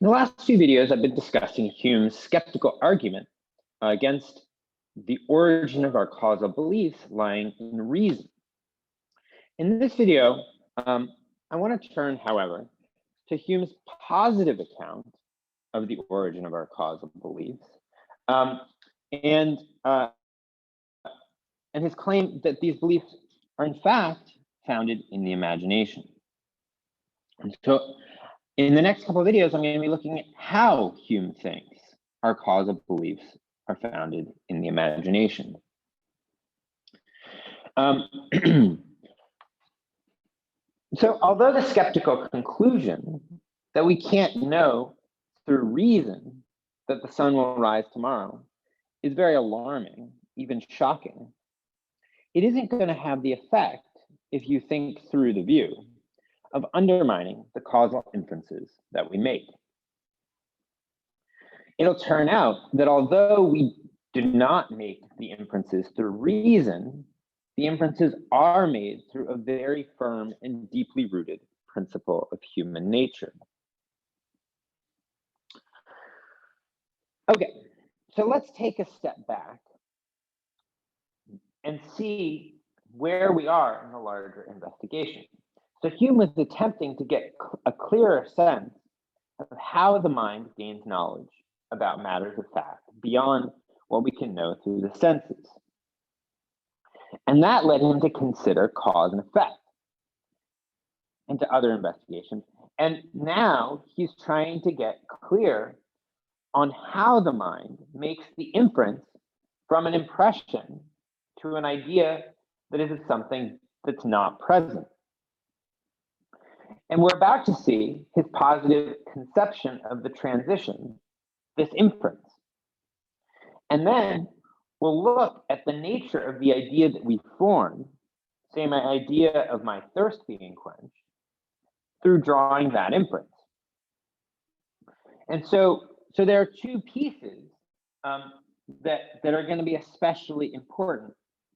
In the last few videos, I've been discussing Hume's skeptical argument against the origin of our causal beliefs lying in reason. In this video, I want to turn, however, to Hume's positive account of the origin of our causal beliefs, and his claim that these beliefs are in fact founded in the imagination. And so in the next couple of videos, I'm going to be looking at how Hume thinks our causal beliefs are founded in the imagination. So although the skeptical conclusion that we can't know through reason that the sun will rise tomorrow is very alarming, even shocking, it isn't going to have the effect, if you think through the view, of undermining the causal inferences that we make. It'll turn out that although we do not make the inferences through reason, the inferences are made through a very firm and deeply rooted principle of human nature. Okay, so let's take a step back and see where we are in the larger investigation. So Hume was attempting to get a clearer sense of how the mind gains knowledge about matters of fact beyond what we can know through the senses. And that led him to consider cause and effect and to other investigations. And now he's trying to get clear on how the mind makes the inference from an impression to an idea that is something that's not present. And we're about to see his positive conception of the transition, this inference. And then we'll look at the nature of the idea that we form, say my idea of my thirst being quenched, through drawing that inference. And so there are two pieces that are going to be especially important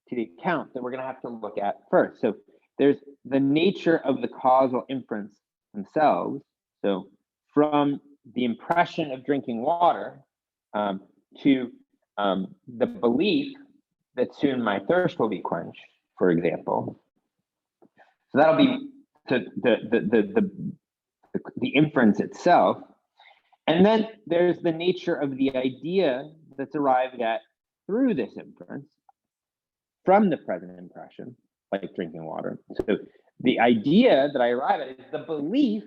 to the account that we're going to have to look at first. So there's the nature of the causal inference themselves. So from the impression of drinking water to the belief that soon my thirst will be quenched, for example. So that'll be the inference itself. And then there's the nature of the idea that's arrived at through this inference from the present impression, like drinking water. So the idea that I arrive at is the belief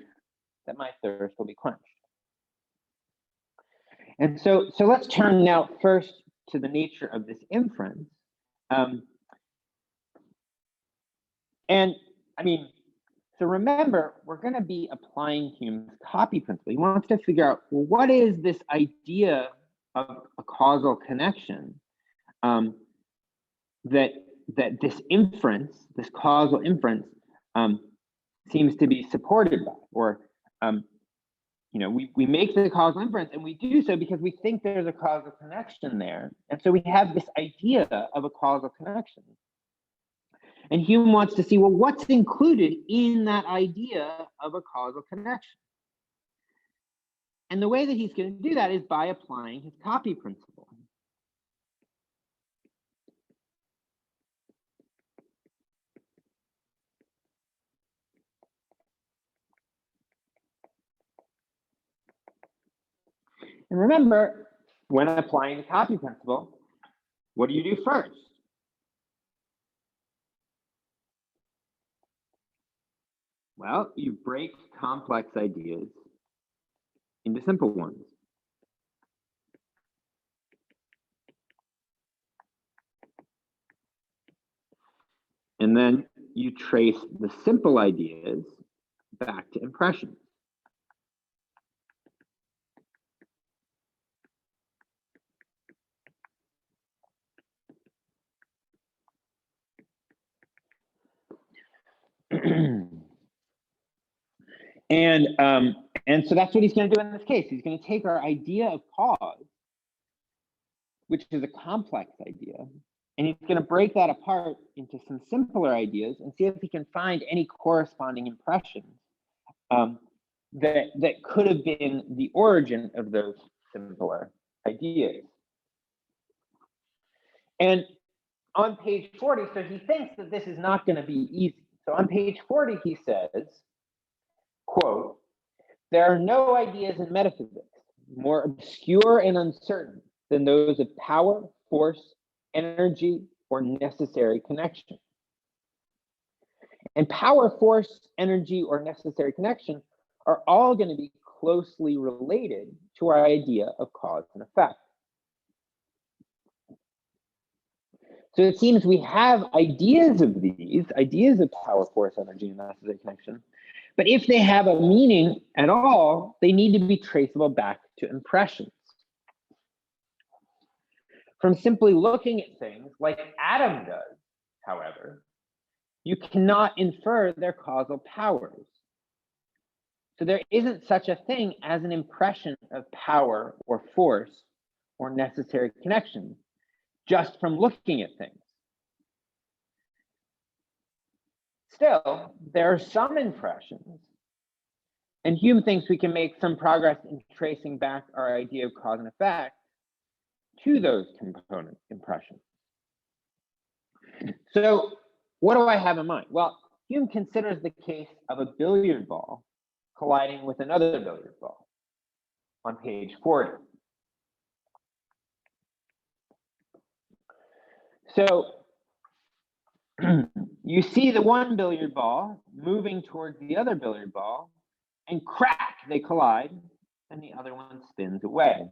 that my thirst will be quenched. And so let's turn now first to the nature of this inference. And I mean, so remember, we're going to be applying Hume's copy principle. He wants to figure out, well, what is this idea of a causal connection that this inference, this causal inference, seems to be supported by, or we make the causal inference, and we do so because we think there's a causal connection there, and so we have this idea of a causal connection. And Hume wants to see, well, what's included in that idea of a causal connection? And the way that he's going to do that is by applying his copy principle. And remember, when applying the copy principle, what do you do first? Well, you break complex ideas into simple ones. And then you trace the simple ideas back to impressions. And so that's what he's going to do in this case. He's going to take our idea of cause, which is a complex idea, and he's going to break that apart into some simpler ideas and see if he can find any corresponding impressions that could have been the origin of those simpler ideas. And on page 40, so he thinks that this is not going to be easy. So on page 40, he says, quote, "There are no ideas in metaphysics more obscure and uncertain than those of power, force, energy, or necessary connection." And power, force, energy, or necessary connection are all going to be closely related to our idea of cause and effect. So it seems we have ideas of these, ideas of power, force, energy, and necessary connection, but if they have a meaning at all, they need to be traceable back to impressions. From simply looking at things like Adam does, however, you cannot infer their causal powers. So there isn't such a thing as an impression of power or force or necessary connection just from looking at things. Still, there are some impressions, and Hume thinks we can make some progress in tracing back our idea of cause and effect to those component impressions. So what do I have in mind? Well, Hume considers the case of a billiard ball colliding with another billiard ball on page 40. So you see the one billiard ball moving towards the other billiard ball, and crack, they collide, and the other one spins away.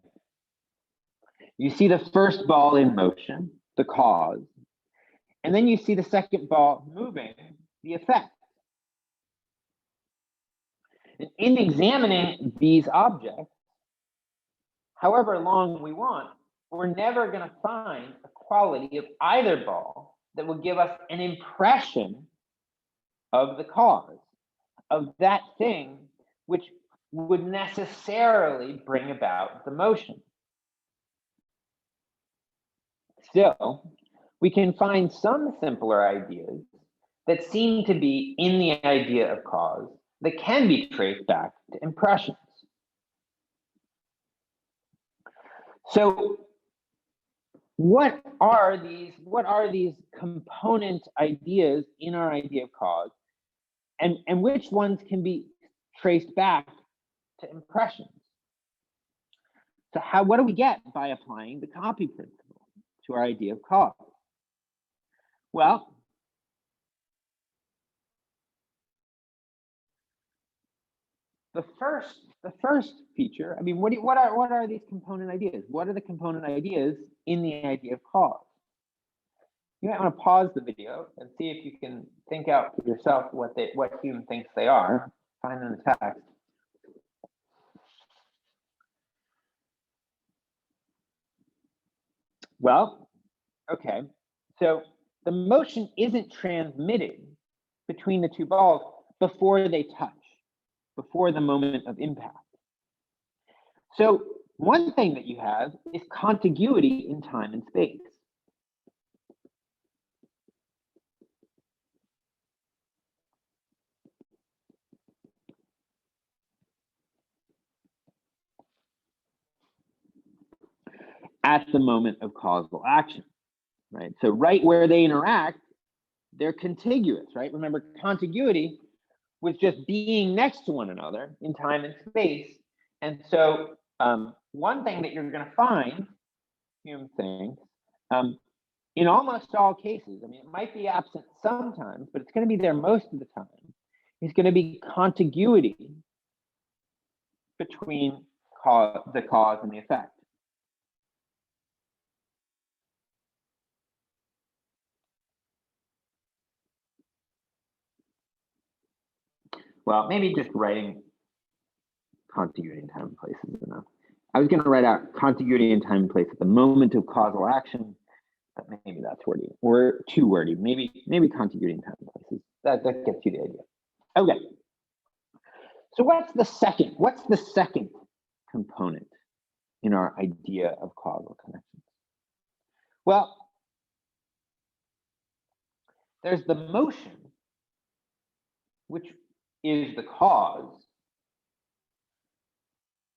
You see the first ball in motion, the cause, and then you see the second ball moving, the effect. And in examining these objects, however long we want, we're never going to find a quality of either ball that will give us an impression of the cause, of that thing which would necessarily bring about the motion. Still, we can find some simpler ideas that seem to be in the idea of cause that can be traced back to impressions. So what are these component ideas in our idea of cause, and which ones can be traced back to impressions? So what do we get by applying the copy principle to our idea of cause? Well, the first feature, I mean, what are these component ideas? What are the component ideas in the idea of cause? You might want to pause the video and see if you can think out for yourself what Hume thinks they are. Find in the text. Well, okay. So the motion isn't transmitted between the two balls before they touch, before the moment of impact. So one thing that you have is contiguity in time and space. At the moment of causal action, right? So right where they interact, they're contiguous, right? Remember, contiguity was just being next to one another in time and space. And so one thing that you're going to find, Hume thinks, in almost all cases, I mean, it might be absent sometimes, but it's going to be there most of the time, is going to be contiguity between the cause and the effect. Well, maybe just writing contiguity in time and place is enough. I was going to write out contiguity in time and place at the moment of causal action, but maybe that's wordy or too wordy. Maybe contiguity in time and places. That gets you the idea. Okay. So what's the second component in our idea of causal connections? Well, there's the motion, which is the cause,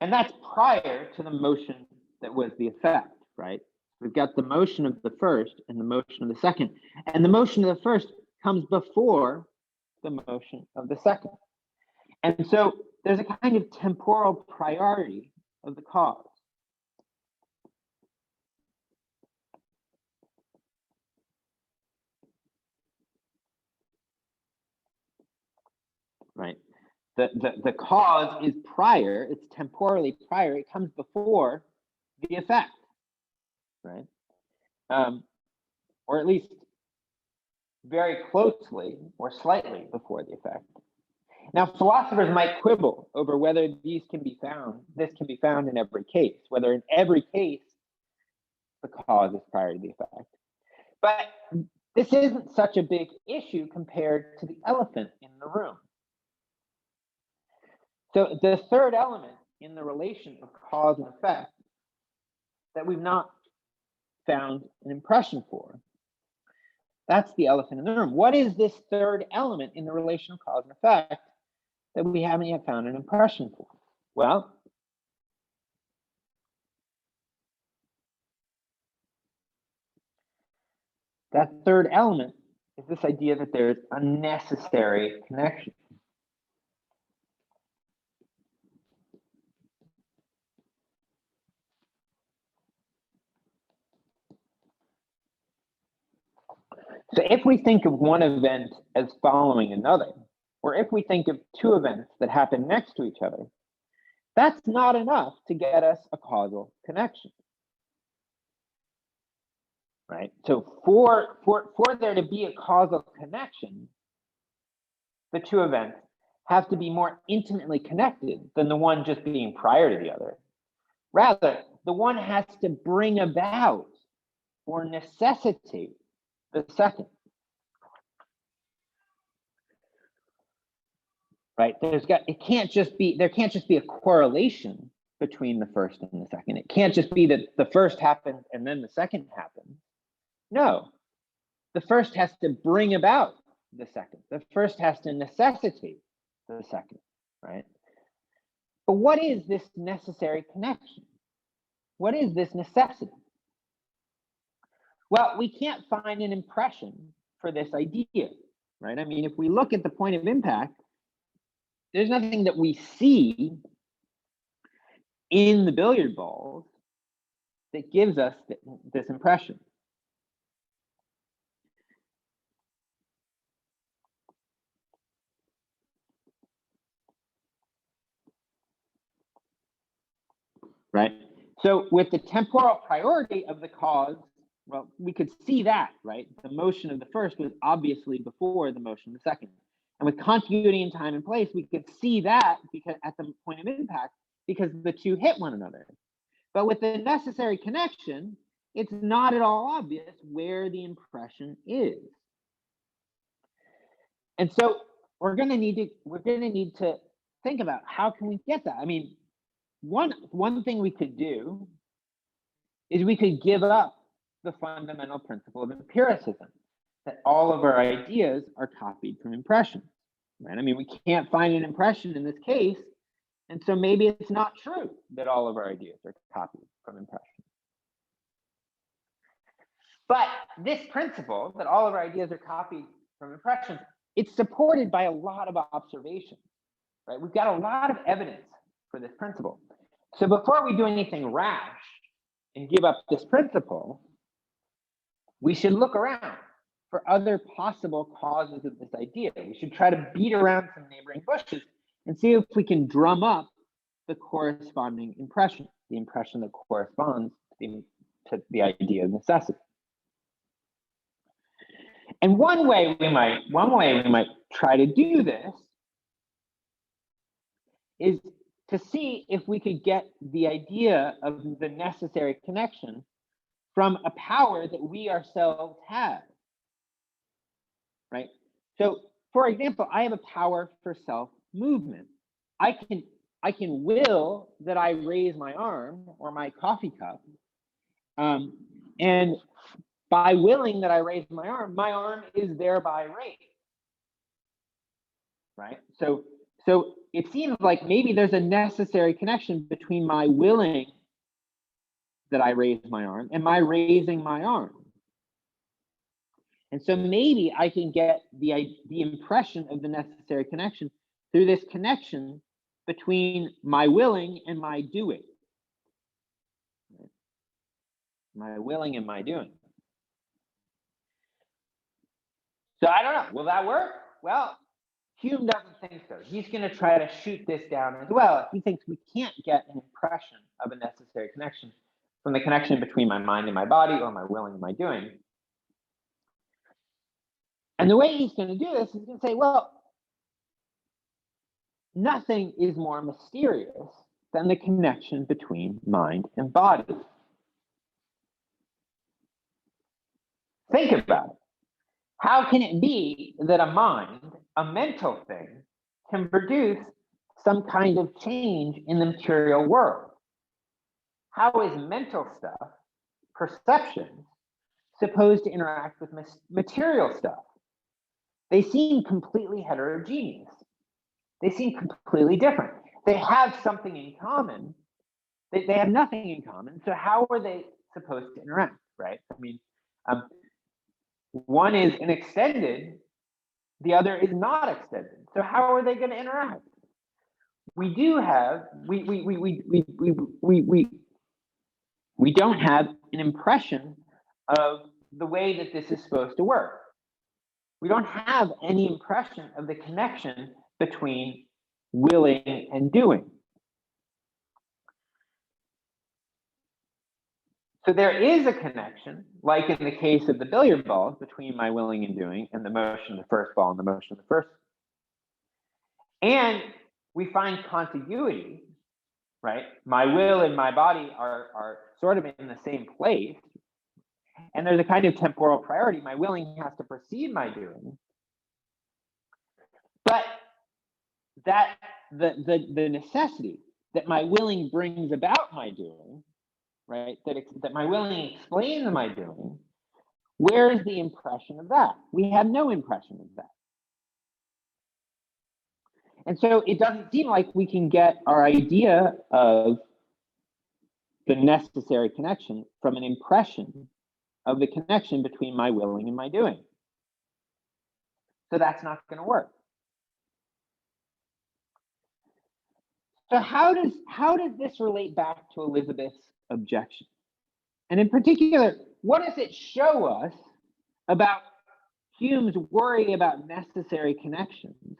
And that's prior to the motion that was the effect, right? We've got the motion of the first and the motion of the second. And the motion of the first comes before the motion of the second. And so there's a kind of temporal priority of the cause. Right? The cause is prior, it's temporally prior, it comes before the effect, right? Or at least very closely or slightly before the effect. Now, philosophers might quibble over whether this can be found in every case, whether in every case the cause is prior to the effect. But this isn't such a big issue compared to the elephant in the room. So the third element in the relation of cause and effect that we've not found an impression for, that's the elephant in the room. What is this third element in the relation of cause and effect that we haven't yet found an impression for? Well, that third element is this idea that there's a necessary connection. So if we think of one event as following another, or if we think of two events that happen next to each other, that's not enough to get us a causal connection. Right? So for there to be a causal connection, the two events have to be more intimately connected than the one just being prior to the other. Rather, the one has to bring about or necessitate the second. Right? There can't just be a correlation between the first and the second. It can't just be that the first happened and then the second happened. No, the first has to bring about the second. The first has to necessitate the second, right? But what is this necessary connection? What is this necessity? Well, we can't find an impression for this idea, right? I mean, if we look at the point of impact, there's nothing that we see in the billiard balls that gives us this impression. Right? So with the temporal priority of the cause, well, we could see that, right? The motion of the first was obviously before the motion of the second. And with continuity in time and place, we could see that because at the point of impact, because the two hit one another. But with the necessary connection, it's not at all obvious where the impression is. And so we're gonna need to think about how can we get that? I mean, one thing we could do is we could give up the fundamental principle of empiricism, that all of our ideas are copied from impressions, right? I mean, we can't find an impression in this case, and so maybe it's not true that all of our ideas are copied from impressions. But this principle that all of our ideas are copied from impressions, it's supported by a lot of observations, right? We've got a lot of evidence for this principle. So before we do anything rash and give up this principle, we should look around for other possible causes of this idea. We should try to beat around some neighboring bushes and see if we can drum up the corresponding impression, the impression that corresponds to the idea of necessity. And one way we might try to do this is to see if we could get the idea of the necessary connection from a power that we ourselves have, right? So, for example, I have a power for self-movement. I can will that I raise my arm or my coffee cup, and by willing that I raise my arm is thereby raised, right? So So it seems like maybe there's a necessary connection between my willing that I raise my arm and my raising my arm. And so maybe I can get the impression of the necessary connection through this connection between my willing and my doing. My willing and my doing. So I don't know, will that work? Well, Hume doesn't think so. He's going to try to shoot this down as well. He thinks we can't get an impression of a necessary connection from the connection between my mind and my body, or my willing and my doing. And the way he's going to do this is going to say, well, nothing is more mysterious than the connection between mind and body. Think about it. How can it be that a mind, a mental thing, can produce some kind of change in the material world? How is mental stuff, perceptions, supposed to interact with material stuff? They seem completely heterogeneous. They seem completely different. They have something in common. They have nothing in common. So how are they supposed to interact, right? I mean, one is an extended, the other is not extended. So how are they going to interact? We do have, we don't have an impression of the way that this is supposed to work. We don't have any impression of the connection between willing and doing. So there is a connection, like in the case of the billiard balls, between my willing and doing and the motion of the first ball and the motion of the first. And we find contiguity, right? My will and my body are sort of in the same place. And there's a kind of temporal priority. My willing has to precede my doing. But that the necessity that my willing brings about my doing, right? That my willing explains my doing, where is the impression of that? We have no impression of that. And so it doesn't seem like we can get our idea of the necessary connection from an impression of the connection between my willing and my doing. So that's not going to work. So how does this relate back to Elizabeth's objection? And in particular, what does it show us about Hume's worry about necessary connections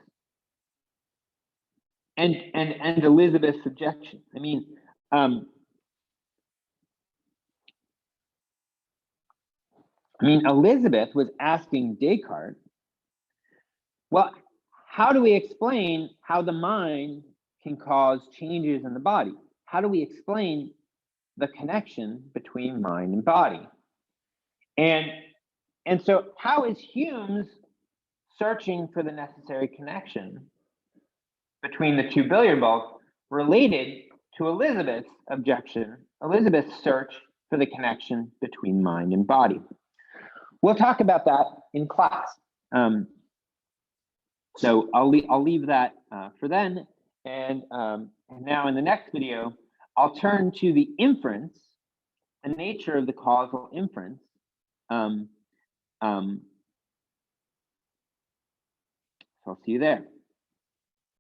and Elizabeth's objection? I mean, Elizabeth was asking Descartes, well, how do we explain how the mind can cause changes in the body? How do we explain the connection between mind and body? And so how is Hume's searching for the necessary connection between the two billiard balls related to Elizabeth's objection, Elizabeth's search for the connection between mind and body? We'll talk about that in class. So I'll leave that for then. And now in the next video, I'll turn to the inference, the nature of the causal inference. So I'll see you there.